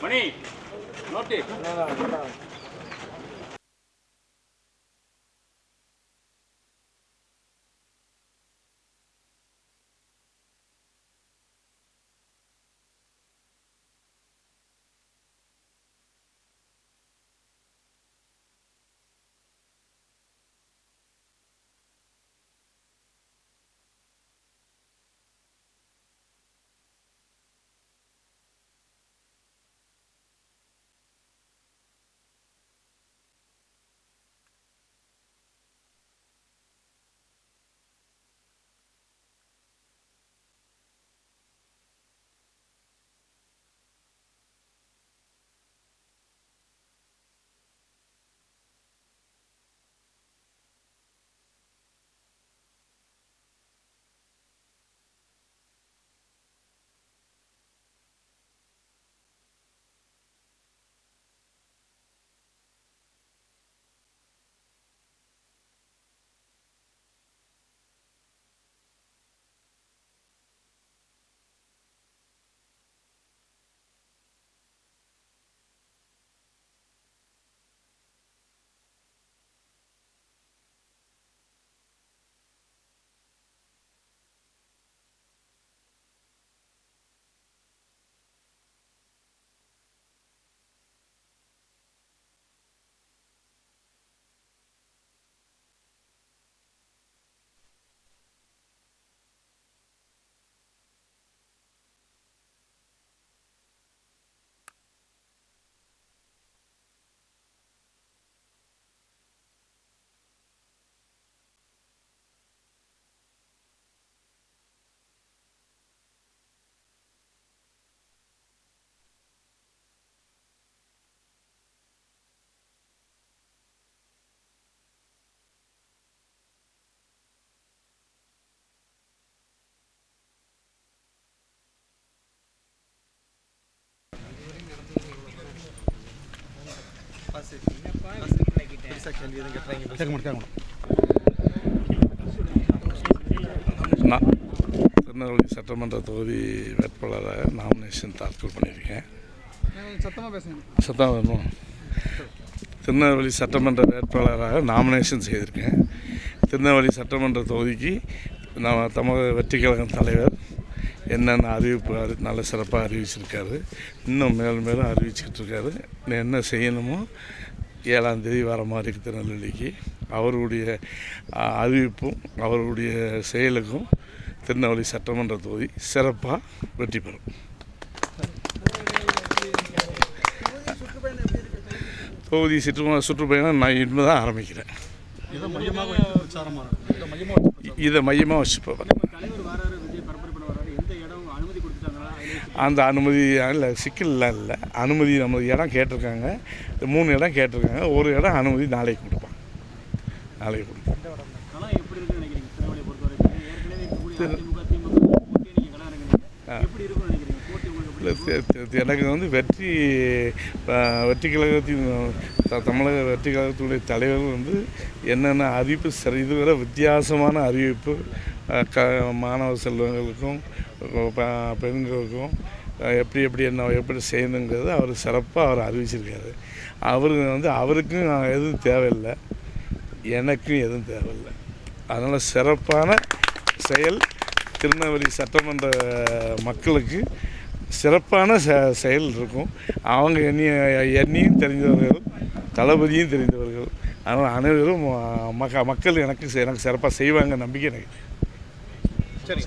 மணி note நான் திருநெல்வேலி சட்டமன்ற தொகுதி வேட்பாளராக நாமினேஷன் தாக்கல் பண்ணியிருக்கேன். சத்தமாக வேணும். திருநெல்வேலி சட்டமன்ற வேட்பாளராக நாமினேஷன் செய்திருக்கேன். திருநெல்வேலி சட்டமன்ற தொகுதிக்கு நான் தமிழக வெற்றிக் கழகம் தலைவர் என்னென்ன அறிவிப்பு நல்ல சிறப்பாக அறிவிச்சிருக்காரு. இன்னும் மேலும் மேலும் அறிவிச்சுக்கிட்டு இருக்காரு. என்ன செய்யணுமோ 7ஆம் தேதி வர மாதிரி திருநெல்வேலிக்கு அவருடைய அறிவிப்பும் அவருடைய செயலுக்கும் திருநெல்வேலி சட்டமன்ற தொகுதி சிறப்பாக வெற்றி பெறும். தொகுதி சுற்றுப்பயணம் நான் இனிமே தான் ஆரம்பிக்கிறேன். இதை மையமாக வச்சுப்பேன். அந்த அனுமதி இல்லை, சிக்கல்லாம் இல்லை. அனுமதி நம்ம இடம் கேட்டிருக்காங்க, 3 இடம் கேட்டிருக்காங்க. ஒரு இடம் அனுமதி நாளைக்கு கொடுப்பாங்க. எனக்கு வந்து வெற்றி கழகத்தின் தமிழக வெற்றி கழகத்துடைய தலைவர் வந்து என்னென்ன அறிவிப்பு இதுவரை வித்தியாசமான அறிவிப்பு மாணவ செல்வங்களுக்கும் பெண்களுக்கும் எப்படி செய்யணுங்கிறது அவர் சிறப்பாக அவர் அறிவிச்சிருக்காரு. அவருக்கும் எதுவும் தேவையில்லை, எனக்கும் எதுவும் தேவையில்லை. அதனால் சிறப்பான செயல் திருநெல்வேலி சட்டமன்ற மக்களுக்கு சிறப்பான செயல் இருக்கும். அவங்க என்னையும் தெரிந்தவர்கள், தளபதியும் தெரிந்தவர்கள். அதனால் அனைவரும் மக்கள் எனக்கு சிறப்பாக செய்வாங்க நம்பிக்கை எனக்கு. சரி.